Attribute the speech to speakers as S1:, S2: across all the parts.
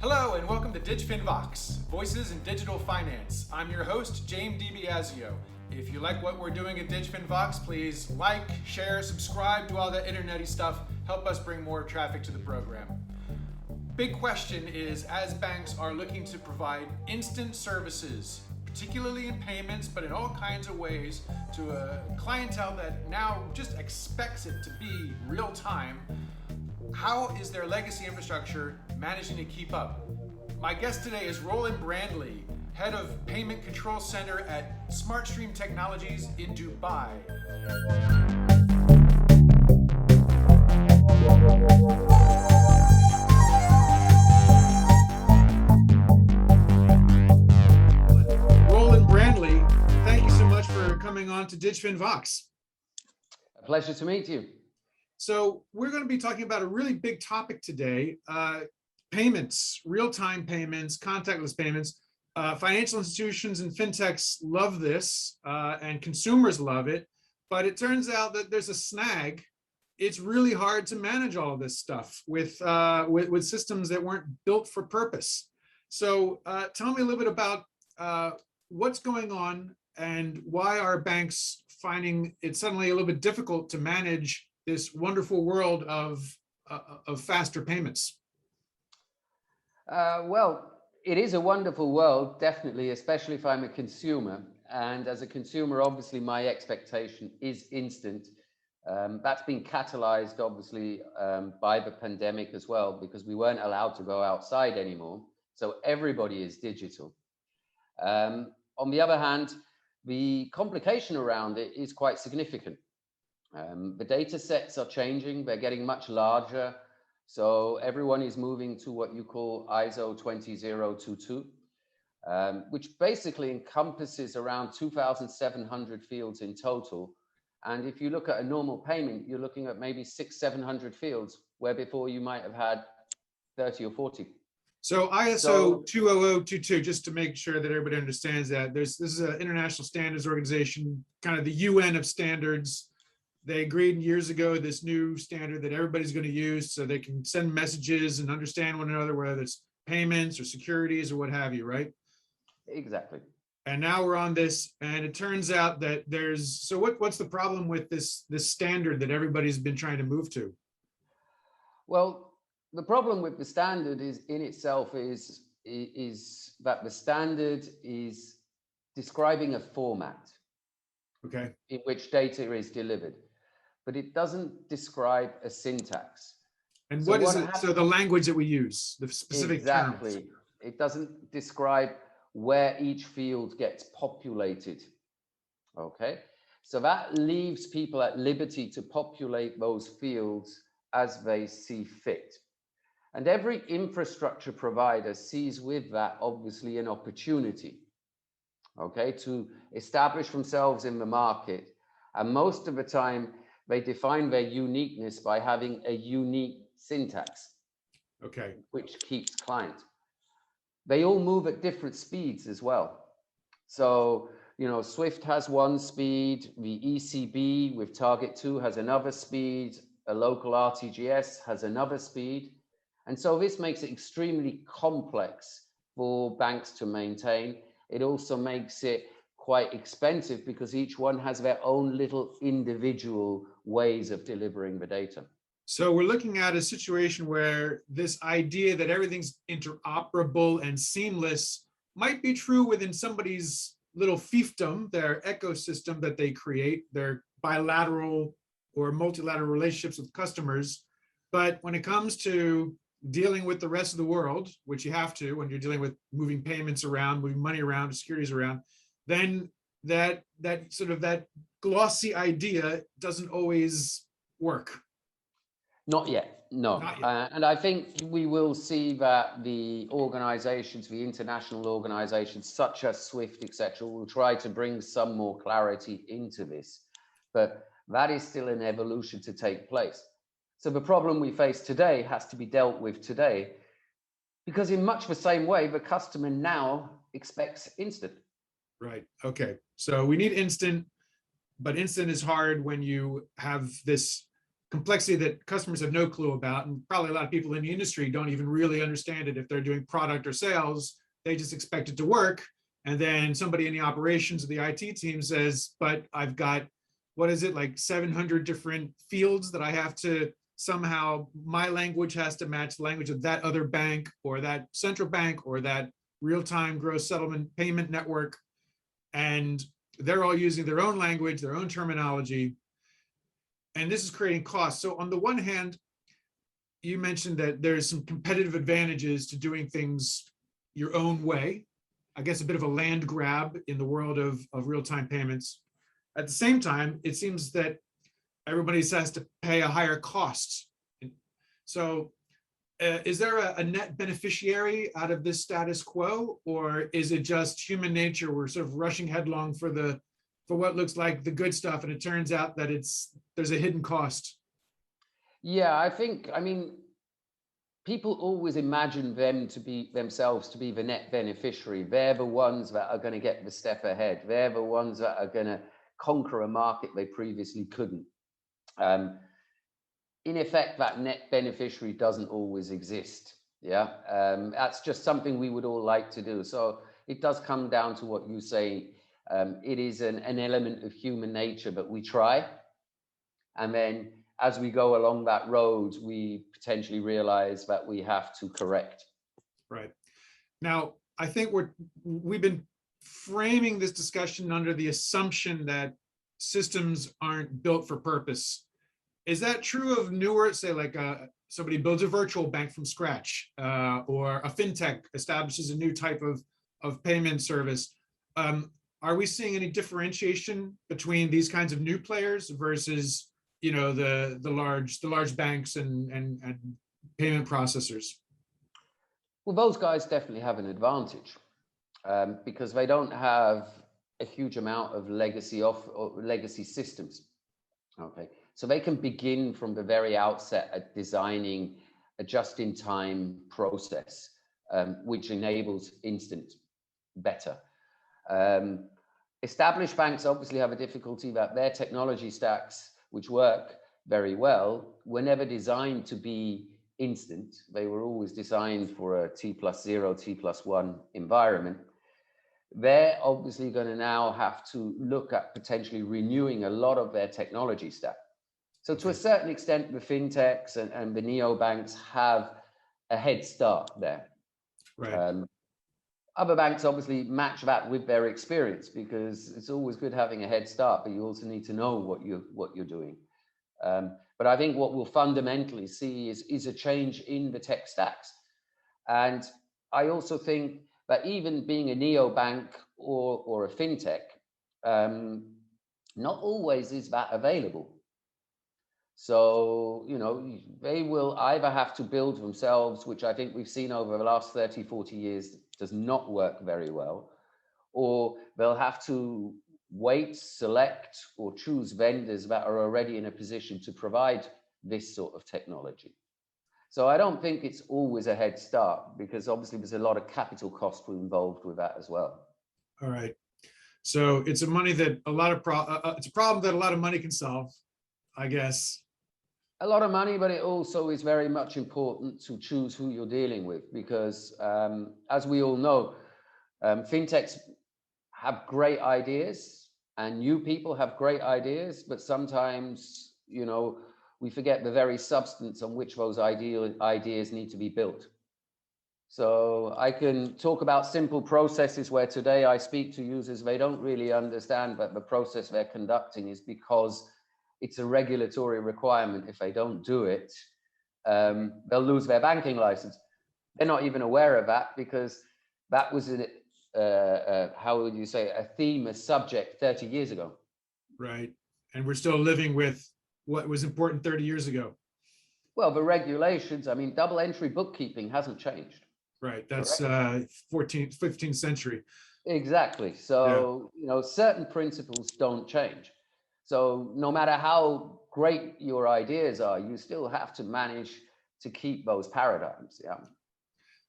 S1: Hello and welcome to DigFinVox, Voices in Digital Finance. I'm your host, James DiBiasio. If you like what we're doing at DigFinVox, please like, share, subscribe, do all that internety stuff. Help us bring more traffic to the program. Big question is, as banks are looking to provide instant services, particularly in payments, but in all kinds of ways, to a clientele that now just expects it to be real time, how is their legacy infrastructure managing to keep up? My guest today is Roland Brandli, head of Payment Control Center at SmartStream Technologies in Dubai. Roland Brandli, thank you so much for coming on to DigFinVox.
S2: A pleasure to meet you.
S1: So we're going to be talking about a really big topic today, payments, real-time payments, contactless payments. Financial institutions and fintechs love this and consumers love it, but it turns out that there's a snag. It's really hard to manage all of this stuff with systems that weren't built for purpose. So tell me a little bit about what's going on and why are banks finding it suddenly a little bit difficult to manage this wonderful world of faster payments?
S2: Well, it is a wonderful world, definitely, especially if I'm a consumer. And as a consumer, obviously, my expectation is instant. That's been catalyzed, obviously, by the pandemic as well, because we weren't allowed to go outside anymore. So everybody is digital. On the other hand, the complication around it is quite significant. The data sets are changing, they're getting much larger. So everyone is moving to what you call ISO 20022, which basically encompasses around 2,700 fields in total. And if you look at a normal payment, you're looking at maybe 600-700 fields, where before you might have had 30 or 40.
S1: So ISO 20022, just to make sure that everybody understands that, this is an international standards organization, kind of the UN of standards. They agreed years ago this new standard that everybody's going to use so they can send messages and understand one another, whether it's payments or securities or what have you, right?
S2: Exactly.
S1: And now we're on this, and it turns out that what's the problem with this standard that everybody's been trying to move to?
S2: Well, the problem with the standard is in itself is that the standard is describing a format,
S1: okay,
S2: in which data is delivered, but it doesn't describe a syntax.
S1: And so what is it? So the language that we use, the specific
S2: exactly
S1: terms.
S2: It doesn't describe where each field gets populated. Okay, so that leaves people at liberty to populate those fields as they see fit. And every infrastructure provider sees with that obviously an opportunity, okay, to establish themselves in the market. And most of the time, they define their uniqueness by having a unique syntax,
S1: okay,
S2: which keeps client. They all move at different speeds as well. So, you know, Swift has one speed, the ECB with Target 2 has another speed, a local RTGS has another speed. And so this makes it extremely complex for banks to maintain. It also makes it quite expensive because each one has their own little individual ways of delivering the data.
S1: So we're looking at a situation where this idea that everything's interoperable and seamless might be true within somebody's little fiefdom, their ecosystem that they create, their bilateral or multilateral relationships with customers. But when it comes to dealing with the rest of the world, which you have to when you're dealing with moving payments around, moving money around, securities around, then that glossy idea doesn't always work.
S2: Not yet, no.
S1: Not yet.
S2: And I think we will see that the organizations, the international organizations such as SWIFT, etc., will try to bring some more clarity into this. But that is still an evolution to take place. So the problem we face today has to be dealt with today, because in much the same way, the customer now expects instant.
S1: Right. Okay. So we need instant, but instant is hard when you have this complexity that customers have no clue about, and probably a lot of people in the industry don't even really understand it. If they're doing product or sales, they just expect it to work. And then somebody in the operations of the IT team says, but I've got, what is it, like 700 different fields that I have to somehow, my language has to match the language of that other bank or that central bank or that real-time gross settlement payment network. And they're all using their own language, their own terminology. And this is creating costs. So on the one hand, you mentioned that there's some competitive advantages to doing things your own way. I guess a bit of a land grab in the world of real-time payments. At the same time, it seems that everybody has to pay a higher cost. So is there a net beneficiary out of this status quo, or is it just human nature? We're sort of rushing headlong for what looks like the good stuff, and it turns out that there's a hidden cost.
S2: Yeah, I mean, people always imagine themselves to be the net beneficiary. They're the ones that are going to get the step ahead. They're the ones that are going to conquer a market they previously couldn't. In effect, that net beneficiary doesn't always exist. Yeah, that's just something we would all like to do. So it does come down to what you say. It is an element of human nature, but we try. And then as we go along that road, we potentially realize that we have to correct.
S1: Right. Now, I think we've been framing this discussion under the assumption that systems aren't built for purpose. Is that true of newer, say like somebody builds a virtual bank from scratch, or a fintech establishes a new type of payment service? Are we seeing any differentiation between these kinds of new players versus, you know, the large banks and payment processors?
S2: Well, those guys definitely have an advantage because they don't have a huge amount of legacy systems. Okay, so they can begin from the very outset at designing a just-in-time process, which enables instant better. Established banks obviously have a difficulty that their technology stacks, which work very well, were never designed to be instant. They were always designed for a T+0, T+1 environment. They're obviously going to now have to look at potentially renewing a lot of their technology stack. So to a certain extent, the fintechs and the neobanks have a head start there.
S1: Right.
S2: Other banks obviously match that with their experience, because it's always good having a head start, but you also need to know what you're doing. But I think what we'll fundamentally see is a change in the tech stacks. And I also think that even being a neobank or a fintech, not always is that available. So, you know, they will either have to build themselves, which I think we've seen over the last 30, 40 years does not work very well, or they'll have to wait, select, or choose vendors that are already in a position to provide this sort of technology. So I don't think it's always a head start, because obviously there's a lot of capital cost involved with that as well.
S1: All right. So it's a money that it's a problem that a lot of money can solve, I guess.
S2: A lot of money, but it also is very much important to choose who you're dealing with, because as we all know, fintechs have great ideas and new people have great ideas, but sometimes, you know, we forget the very substance on which those ideas need to be built. So I can talk about simple processes where today I speak to users, they don't really understand that the process they're conducting is because it's a regulatory requirement. If they don't do it, they'll lose their banking license. They're not even aware of that, because that was how would you say, a theme, a subject 30 years ago. Right.
S1: And we're still living with what was important 30 years ago.
S2: Well, the regulations, I mean, double entry bookkeeping hasn't changed.
S1: Right. That's 15th century.
S2: Exactly. So, yeah, you know, certain principles don't change. So no matter how great your ideas are, you still have to manage to keep those paradigms. Yeah.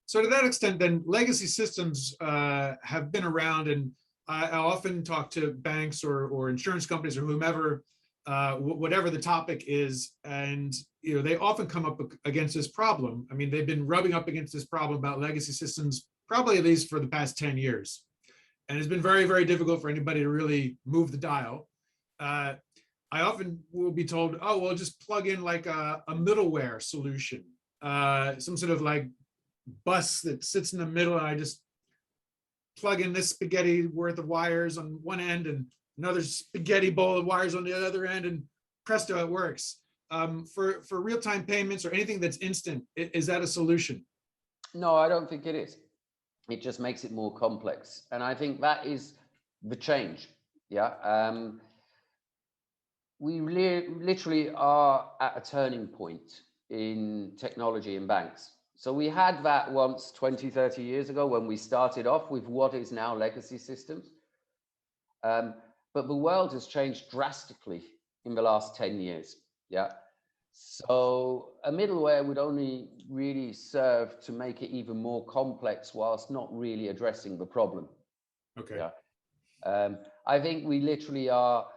S1: So to that extent, then legacy systems have been around, and I often talk to banks or insurance companies or whomever whatever the topic is. And they often come up against this problem. I mean, they've been rubbing up against this problem about legacy systems probably at least for the past 10 years. And it's been very, very difficult for anybody to really move the dial. I often will be told, oh, well, just plug in like a middleware solution, some sort of like bus that sits in the middle, and I just plug in this spaghetti worth of wires on one end and another spaghetti bowl of wires on the other end, and presto, it works. For real-time payments or anything that's instant, is that a solution?
S2: No, I don't think it is. It just makes it more complex. And I think that is the change. Yeah. We literally are at a turning point in technology in banks. So we had that once 20, 30 years ago when we started off with what is now legacy systems. But the world has changed drastically in the last 10 years. Yeah. So a middleware would only really serve to make it even more complex whilst not really addressing the problem.
S1: Okay.
S2: Yeah. I think we literally are,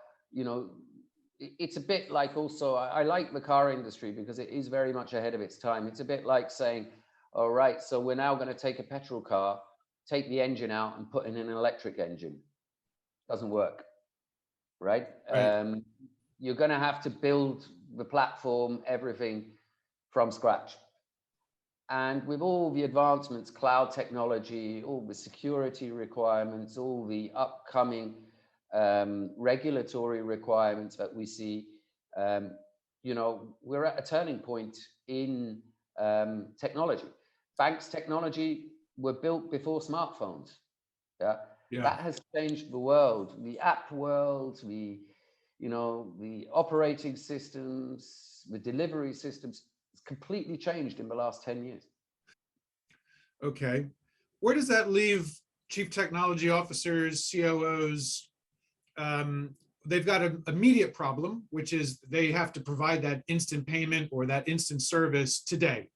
S2: it's a bit like also, I like the car industry because it is very much ahead of its time. It's a bit like saying, all right, so we're now going to take a petrol car, take the engine out and put in an electric engine. Doesn't work, right? You're going to have to build the platform, everything from scratch. And with all the advancements, cloud technology, all the security requirements, all the upcoming regulatory requirements that we see, we're at a turning point in technology. Banks technology were built before smartphones. Yeah. That has changed the world, the app world, the operating systems, the delivery systems. It's completely changed in the last 10 years.
S1: Okay. Where does that leave chief technology officers, COOs? They've got an immediate problem, which is they have to provide that instant payment or that instant service today.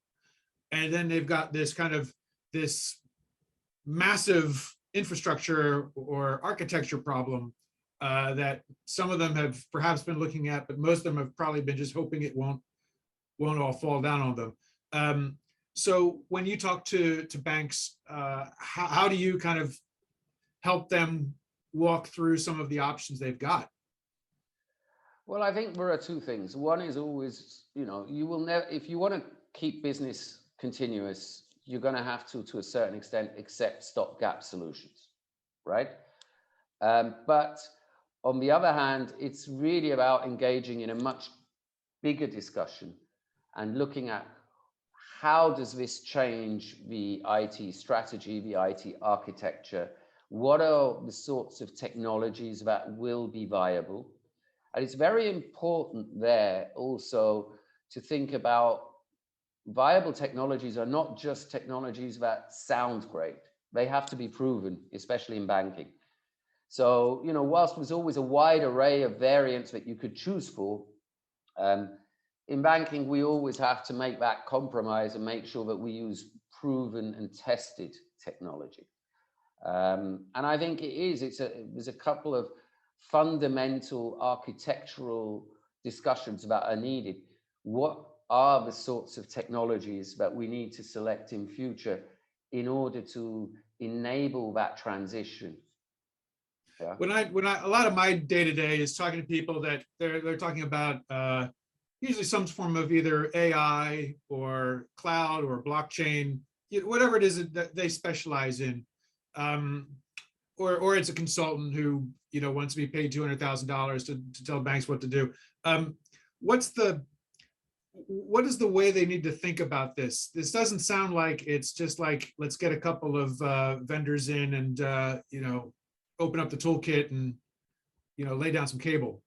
S1: And then they've got this massive infrastructure or architecture problem that some of them have perhaps been looking at, but most of them have probably been just hoping it won't all fall down on them. So when you talk to banks, how do you kind of help them walk through some of the options they've got?
S2: Well, I think there are two things. One is always, you will never, if you want to keep business continuous, you're going to have to a certain extent, accept stopgap solutions, right? But on the other hand, it's really about engaging in a much bigger discussion and looking at how does this change the IT strategy, the IT architecture? What are the sorts of technologies that will be viable? And it's very important there also to think about viable technologies are not just technologies that sound great. They have to be proven, especially in banking. So, whilst there's always a wide array of variants that you could choose for, in banking, we always have to make that compromise and make sure that we use proven and tested technology. And I think there's a couple of fundamental architectural discussions that are needed. What are the sorts of technologies that we need to select in future in order to enable that transition? Yeah.
S1: When I a lot of my day-to-day is talking to people that they're talking about usually some form of either AI or cloud or blockchain, whatever it is that they specialize in, or it's a consultant who wants to be paid $200,000 to tell banks what to do. What is the way they need to think about this? This doesn't sound like it's just like, let's get a couple of vendors in and open up the toolkit and lay down some cable.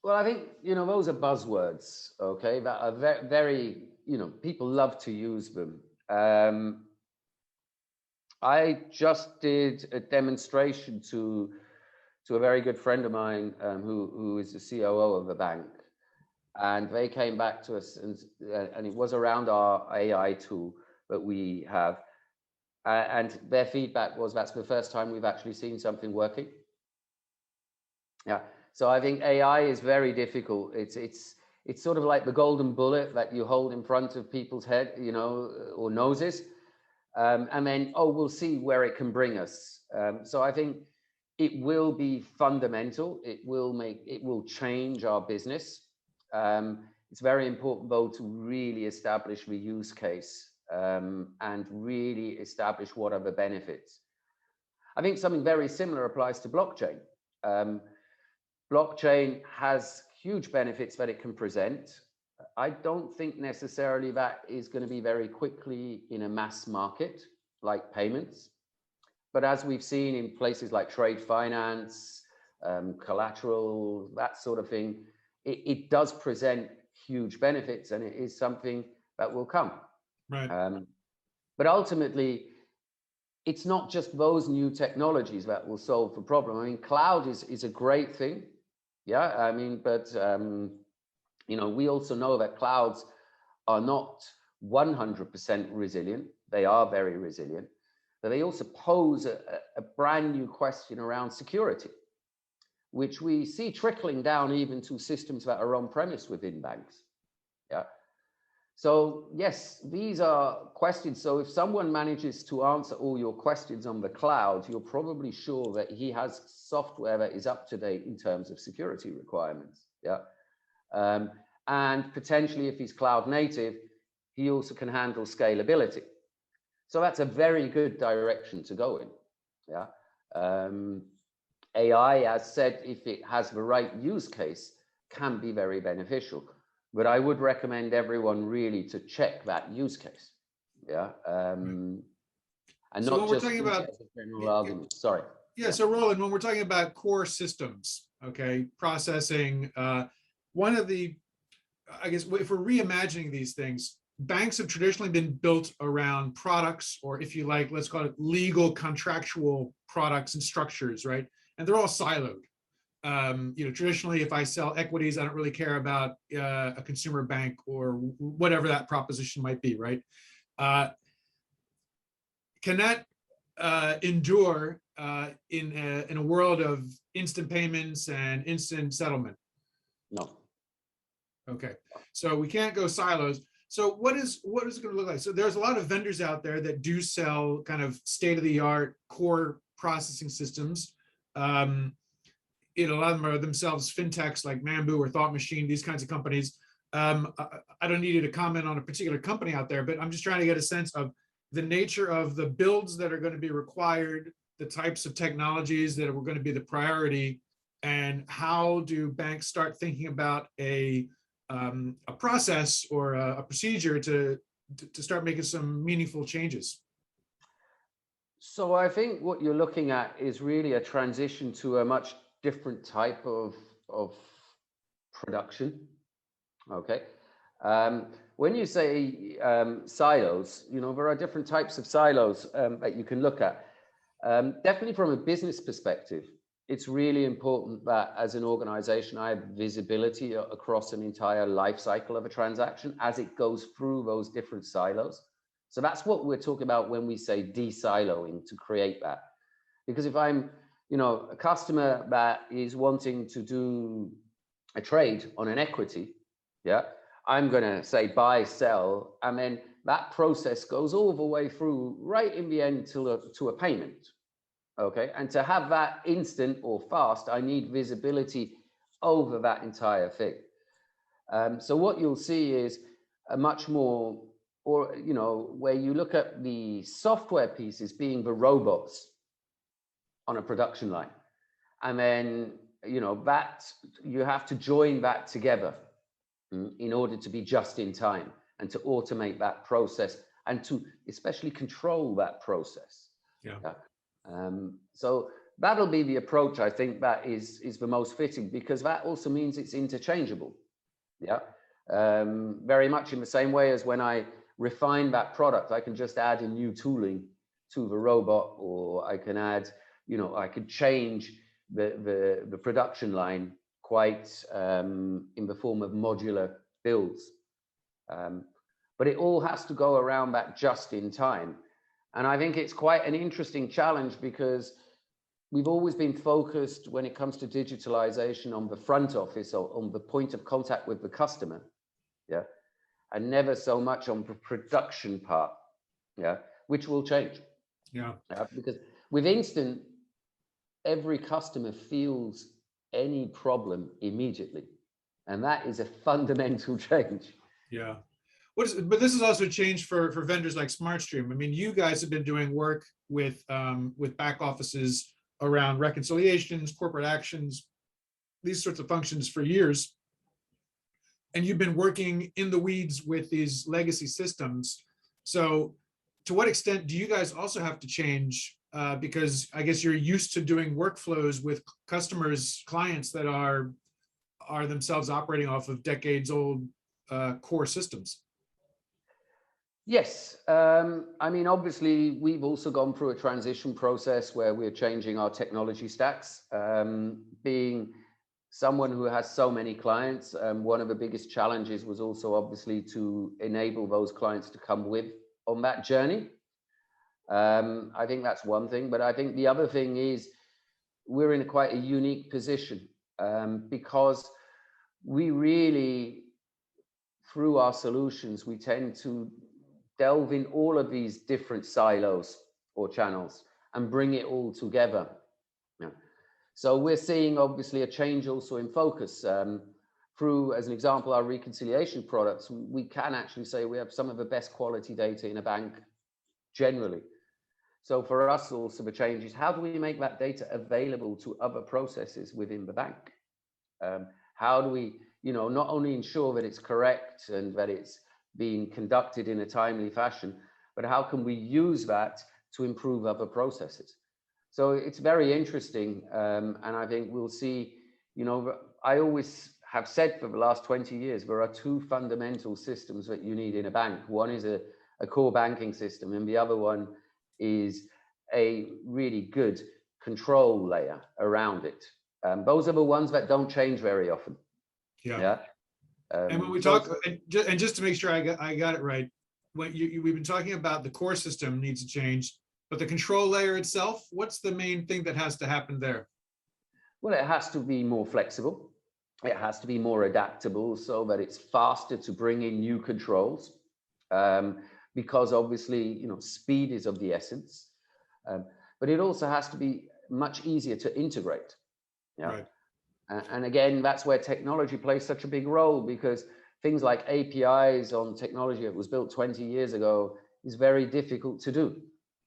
S2: Well, I think those are buzzwords, okay, that are very people love to use them. I just did a demonstration to a very good friend of mine who is the COO of a bank, and they came back to us and it was around our AI tool that we have, and their feedback was that's the first time we've actually seen something working. Yeah, So I think AI is very difficult. It's sort of like the golden bullet that you hold in front of people's head, you know, or noses, and then, oh, we'll see where it can bring us. So I think it will be fundamental. It will change our business. It's very important, though, to really establish the use case and really establish what are the benefits. I think something very similar applies to blockchain. Blockchain has huge benefits that it can present. I don't think necessarily that is going to be very quickly in a mass market like payments. But as we've seen in places like trade finance, collateral, that sort of thing, it does present huge benefits, and it is something that will come.
S1: Right.
S2: But ultimately, it's not just those new technologies that will solve the problem. I mean, cloud is a great thing. Yeah, I mean, but, you know, we also know that clouds are not 100% resilient. They are very resilient, but they also pose a brand new question around security, which we see trickling down even to systems that are on premise within banks. Yeah. So yes, these are questions. So if someone manages to answer all your questions on the cloud, you're probably sure that he has software that is up to date in terms of security requirements. Yeah. And potentially if he's cloud native, he also can handle scalability. So that's a very good direction to go in. Yeah. AI, as said, if it has the right use case, can be very beneficial. But I would recommend everyone really to check that use case. Yeah. And
S1: so
S2: not
S1: when we're
S2: just
S1: talking about
S2: general arguments. Sorry.
S1: Yeah. So Roland, when we're talking about core systems, okay, processing, one of the, I guess, if we're reimagining these things, banks have traditionally been built around products, or if you like, let's call it legal contractual products and structures, right? And they're all siloed. You know, traditionally, if I sell equities, I don't really care about a consumer bank or whatever that proposition might be, right? Can that endure in a world of instant payments and instant settlement?
S2: No.
S1: Okay, so we can't go silos. So what is it going to look like? So there's a lot of vendors out there that do sell kind of state-of-the-art core processing systems. You know, a lot of them are themselves fintechs like Mambu or Thought Machine, these kinds of companies. I don't need you to comment on a particular company out there, but I'm just trying to get a sense of the nature of the builds that are going to be required, the types of technologies that are going to be the priority, and how do banks start thinking about a process or a procedure to start making some meaningful changes?
S2: So I think what you're looking at is really a transition to a much different type of production. Okay. When you say silos, you know, there are different types of silos that you can look at. Definitely from a business perspective, it's really important that as an organization, I have visibility across an entire life cycle of a transaction as it goes through those different silos. So that's what we're talking about when we say de-siloing, to create that. Because if I'm, you know, a customer that is wanting to do a trade on an equity, yeah, I'm going to say buy, sell, and then that process goes all the way through right in the end to a payment. Okay, and to have that instant or fast, I need visibility over that entire thing. So what you'll see is a much more, or, you know, where you look at the software pieces being the robots on a production line. And then, you know, that you have to join that together in order to be just in time and to automate that process and to especially control that process.
S1: Yeah.
S2: So that'll be the approach, I think, that is the most fitting, because that also means it's interchangeable. Yeah. Very much in the same way as when I refine that product, I can just add a new tooling to the robot, or I can add, you know, I could change the production line quite in the form of modular builds. But it all has to go around that just in time. And I think it's quite an interesting challenge, because we've always been focused when it comes to digitalization on the front office or on the point of contact with the customer, yeah, and never so much on the production part, yeah, which will change.
S1: Yeah.
S2: Because with instant, every customer feels any problem immediately, and that is a fundamental change.
S1: Yeah. But this is also a change for vendors like SmartStream. I mean, you guys have been doing work with back offices around reconciliations, corporate actions, these sorts of functions for years. And you've been working in the weeds with these legacy systems. So to what extent do you guys also have to change? Because I guess you're used to doing workflows with customers, clients that are themselves operating off of decades old core systems.
S2: Yes, I mean, obviously, we've also gone through a transition process where we're changing our technology stacks. Being someone who has so many clients, one of the biggest challenges was also obviously to enable those clients to come with on that journey. I think that's one thing, but I think the other thing is we're in quite a unique position because we really, through our solutions, we tend to delve in all of these different silos or channels and bring it all together. Yeah. So we're seeing obviously a change also in focus. Through, as an example, our reconciliation products, we can actually say we have some of the best quality data in a bank generally. So for us also the change is how do we make that data available to other processes within the bank? How do we, not only ensure that it's correct and that it's being conducted in a timely fashion, but how can we use that to improve other processes? So it's very interesting, and I think we'll see, I always have said for the last 20 years, there are two fundamental systems that you need in a bank. One is a core banking system, and the other one is a really good control layer around it. Those are the ones that don't change very often. Yeah.
S1: And when we talk, and just to make sure I got it right, when we've been talking about the core system needs to change, but the control layer itself, what's the main thing that has to happen there?
S2: Well, it has to be more flexible. It has to be more adaptable so that it's faster to bring in new controls, because obviously, speed is of the essence. But it also has to be much easier to integrate. Yeah. Right. And again, that's where technology plays such a big role, because things like APIs on technology that was built 20 years ago is very difficult to do.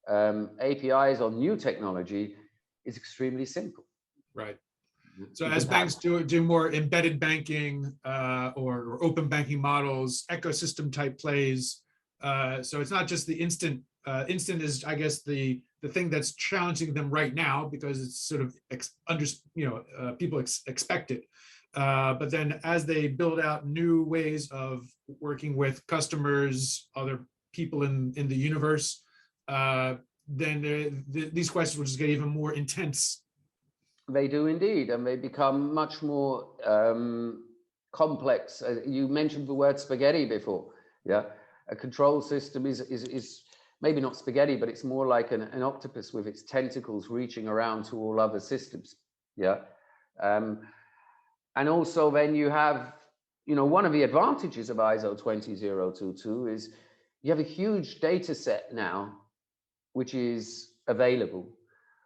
S2: APIs on new technology is extremely simple.
S1: Right. So as banks do more embedded banking or open banking models, ecosystem type plays. So it's not just the instant. Instant is, I guess, the thing that's challenging them right now because it's sort of people expect it. But then as they build out new ways of working with customers, other people in the universe, then these questions will just get even more intense.
S2: They do indeed, and they become much more complex. You mentioned the word spaghetti before. Yeah, a control system is maybe not spaghetti, but it's more like an octopus with its tentacles reaching around to all other systems. Yeah, and also then you have, one of the advantages of ISO 20022 is you have a huge data set now, which is available,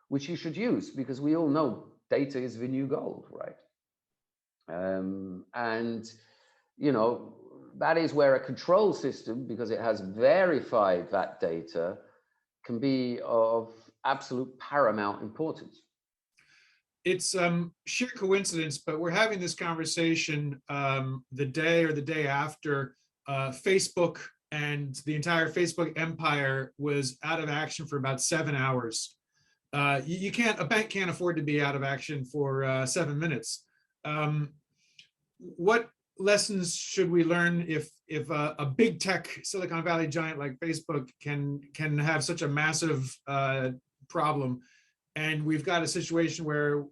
S2: which you should use, because we all know data is the new gold, right? And, that is where a control system, because it has verified that data, can be of absolute paramount importance.
S1: It's sheer coincidence, but we're having this conversation the day after Facebook and the entire Facebook empire was out of action for about 7 hours. A bank can't afford to be out of action for 7 minutes. What lessons should we learn if a big tech Silicon Valley giant like Facebook can have such a massive problem, and we've got a situation where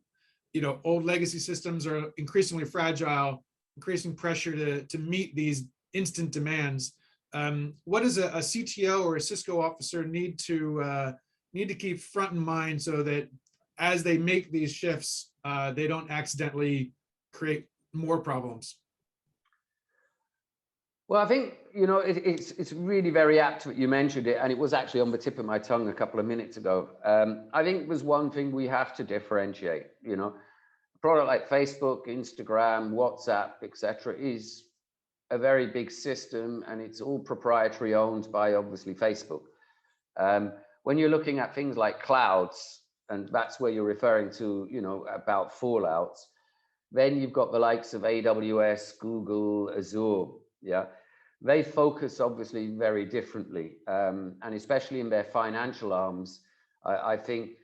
S1: old legacy systems are increasingly fragile, increasing pressure to meet these instant demands? What does a CTO or a Cisco officer need to keep front in mind so that as they make these shifts, they don't accidentally create more problems?
S2: Well, I think, it's really very apt that you mentioned it, and it was actually on the tip of my tongue a couple of minutes ago. I think there's one thing we have to differentiate. A product like Facebook, Instagram, WhatsApp, etc., is a very big system, and it's all proprietary, owned by obviously Facebook. When you're looking at things like clouds, and that's where you're referring to, about fallouts, then you've got the likes of AWS, Google, Azure. Yeah, they focus obviously very differently, and especially in their financial arms, I think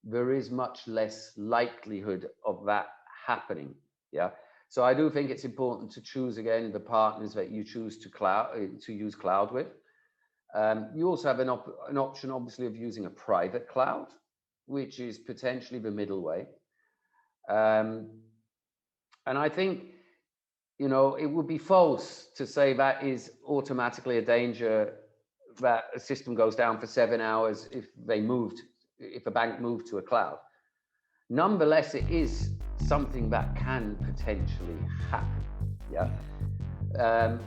S2: there is much less likelihood of that happening. Yeah, so I do think it's important to choose again the partners that you choose to use cloud with. You also have an option, obviously, of using a private cloud, which is potentially the middle way. And I think, it would be false to say that is automatically a danger that a system goes down for 7 hours if a bank moved to a cloud. Nonetheless, it is something that can potentially happen. Yeah.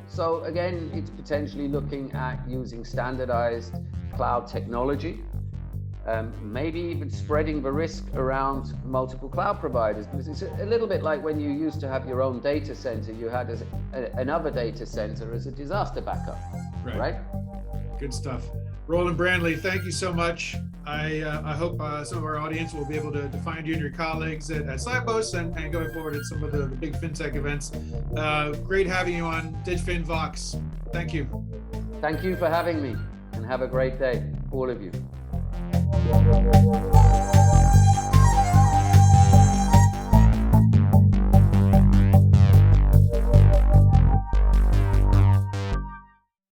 S2: So again, it's potentially looking at using standardized cloud technology, maybe even spreading the risk around multiple cloud providers, because it's a little bit like when you used to have your own data center, you had another data center as a disaster backup, right?
S1: Good stuff. Roland Brandli, thank you so much. I hope some of our audience will be able to find you and your colleagues at Signpost and going forward at some of the big fintech events. Great having you on DigFinVox. Thank you.
S2: Thank you for having me, and have a great day, all of you.